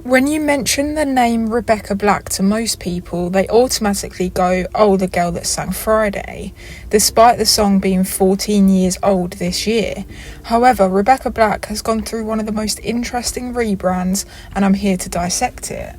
When you mention the name Rebecca Black to most people, they automatically go, oh, the girl that sang Friday, despite the song being 14 years old this year. However, Rebecca Black has gone through one of the most interesting rebrands, and I'm here to dissect it.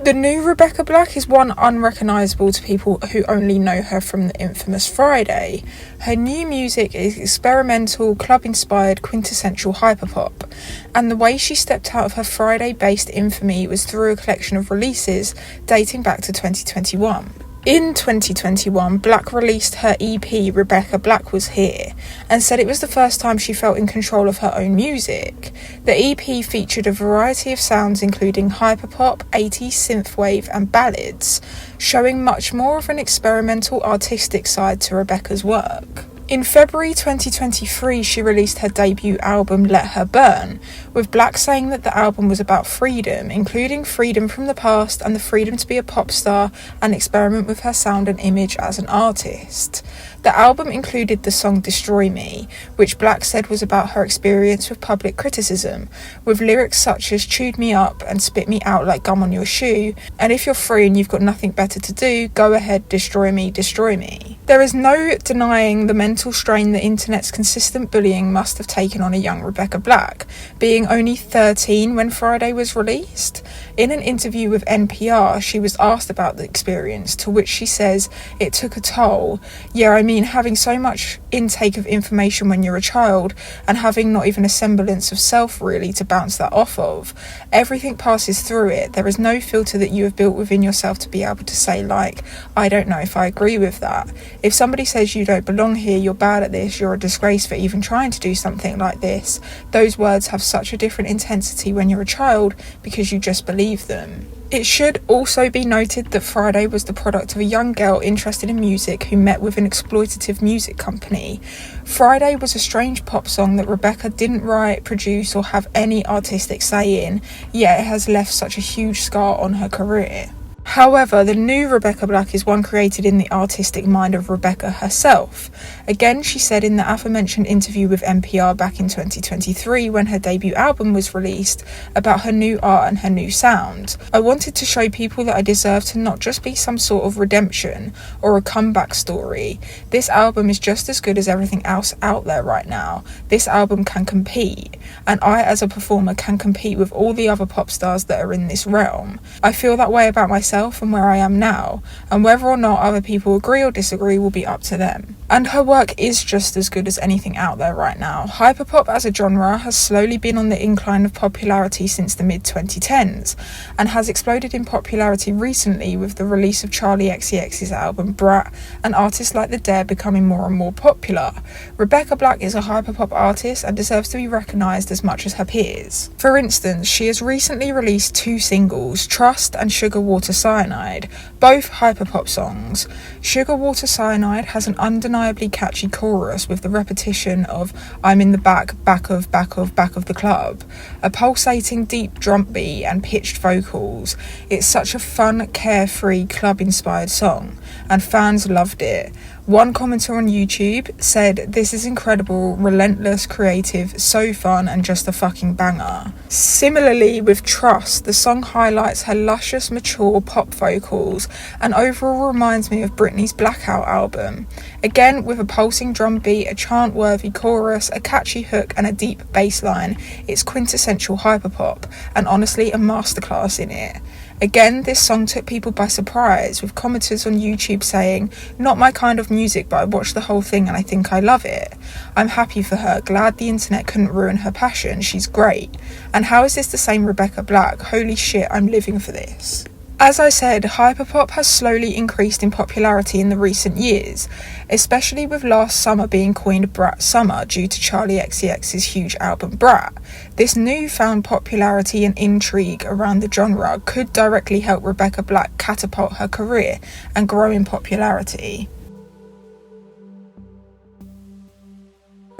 The new Rebecca Black is one unrecognisable to people who only know her from the infamous Friday. Her new music is experimental, club-inspired, quintessential hyperpop, and the way she stepped out of her Friday-based infamy was through a collection of releases dating back to 2021. In 2021, Black released her EP Rebecca Black Was Here and said it was the first time she felt in control of her own music. The EP featured a variety of sounds including hyperpop, 80s synthwave and ballads, showing much more of an experimental artistic side to Rebecca's work. In February 2023, she released her debut album Let Her Burn, with Black saying that the album was about freedom, including freedom from the past and the freedom to be a pop star and experiment with her sound and image as an artist. The album included the song Destroy Me, which Black said was about her experience with public criticism, with lyrics such as chewed me up and spit me out like gum on your shoe, and if you're free and you've got nothing better to do, go ahead, destroy me, destroy me. There is no denying the mental strain the internet's consistent bullying must have taken on a young Rebecca Black, being only 13 when Friday was released. In an interview with NPR, she was asked about the experience, to which she says, "It took a toll. Yeah, I mean, having so much intake of information when you're a child and having not even a semblance of self really to bounce that off of. Everything passes through it. There is no filter that you have built within yourself to be able to say like, I don't know if I agree with that. If somebody says you don't belong here, you're bad at this, you're a disgrace for even trying to do something like this, those words have such a different intensity when you're a child because you just believe them." It should also be noted that Friday was the product of a young girl interested in music who met with an exploitative music company. Friday was a strange pop song that Rebecca didn't write, produce or have any artistic say in, yet it has left such a huge scar on her career. However, the new Rebecca Black is one created in the artistic mind of Rebecca herself. Again, she said in the aforementioned interview with NPR back in 2023 when her debut album was released about her new art and her new sound. "I wanted to show people that I deserve to not just be some sort of redemption or a comeback story. This album is just as good as everything else out there right now. This album can compete, and I as a performer can compete with all the other pop stars that are in this realm. I feel that way about myself and where I am now, and whether or not other people agree or disagree will be up to them." And her work is just as good as anything out there right now. Hyperpop as a genre has slowly been on the incline of popularity since the mid-2010s, and has exploded in popularity recently with the release of Charli XCX's album Brat, and artists like The Dare becoming more and more popular. Rebecca Black is a hyperpop artist and deserves to be recognised as much as her peers. For instance, she has recently released 2 singles, Trust and Sugar Water Cyanide, both hyperpop songs. Sugar Water Cyanide has an undeniably catchy chorus with the repetition of "I'm in the back of the club," a pulsating deep drum beat and pitched vocals. It's such a fun, carefree, club-inspired song, and fans loved it. One commenter on YouTube said, "This is incredible, relentless, creative, so fun and just a fucking banger." Similarly with Trust, the song highlights her luscious, mature pop vocals and overall reminds me of Britney's Blackout album. Again, with a pulsing drum beat, a chant-worthy chorus, a catchy hook and a deep bass line, it's quintessential hyperpop and honestly a masterclass in it. Again, this song took people by surprise, with commenters on YouTube saying, "Not my kind of music, but I watched the whole thing and I think I love it. I'm happy for her, glad the internet couldn't ruin her passion, she's great. And how is this the same Rebecca Black? Holy shit, I'm living for this." As I said, hyperpop has slowly increased in popularity in the recent years, especially with last summer being coined Brat Summer due to Charli XCX's huge album Brat. This newfound popularity and intrigue around the genre could directly help Rebecca Black catapult her career and grow in popularity.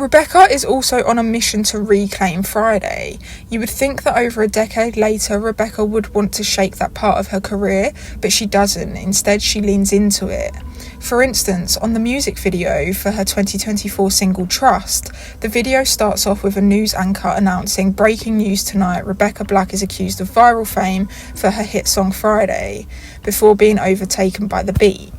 Rebecca is also on a mission to reclaim Friday. You would think that over a decade later, Rebecca would want to shake that part of her career, but she doesn't. Instead, she leans into it. For instance, on the music video for her 2024 single Trust, the video starts off with a news anchor announcing, "Breaking news tonight, Rebecca Black is accused of viral fame for her hit song Friday," before being overtaken by the beat.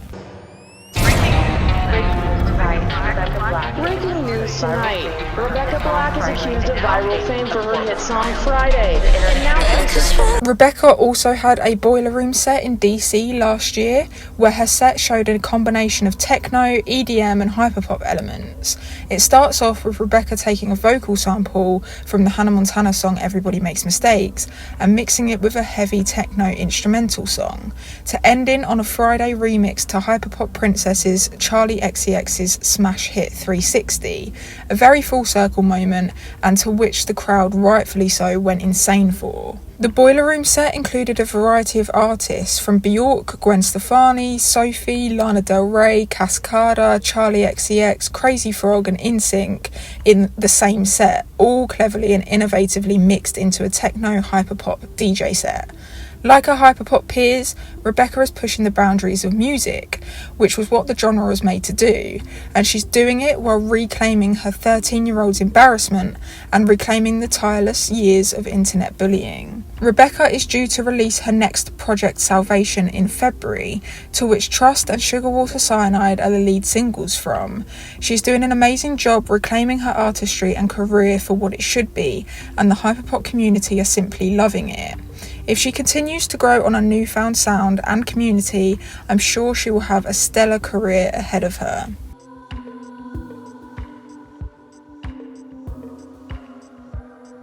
Breaking news tonight. Rebecca Black is accused of viral fame for her hit song Friday. And now Rebecca also had a Boiler Room set in DC last year, where her set showed a combination of techno, EDM and hyperpop elements. It starts off with Rebecca taking a vocal sample from the Hannah Montana song Everybody Makes Mistakes and mixing it with a heavy techno instrumental song, to end in on a Friday remix to Hyperpop Princess's Charlie XCX's smash hit 360, a very full circle moment, and to which the crowd, rightfully so, went insane for. The Boiler Room set included a variety of artists from Bjork, Gwen Stefani, Sophie, Lana Del Rey, Cascada, Charlie XCX, Crazy Frog and NSYNC in the same set, all cleverly and innovatively mixed into a techno hyperpop DJ set. Like her hyperpop peers, Rebecca is pushing the boundaries of music, which was what the genre was made to do, and she's doing it while reclaiming her 13-year-old's embarrassment and reclaiming the tireless years of internet bullying. Rebecca is due to release her next project Salvation in February, to which Trust and Sugar Water Cyanide are the lead singles from. She's doing an amazing job reclaiming her artistry and career for what it should be, and the hyperpop community are simply loving it. If she continues to grow on a newfound sound and community, I'm sure she will have a stellar career ahead of her.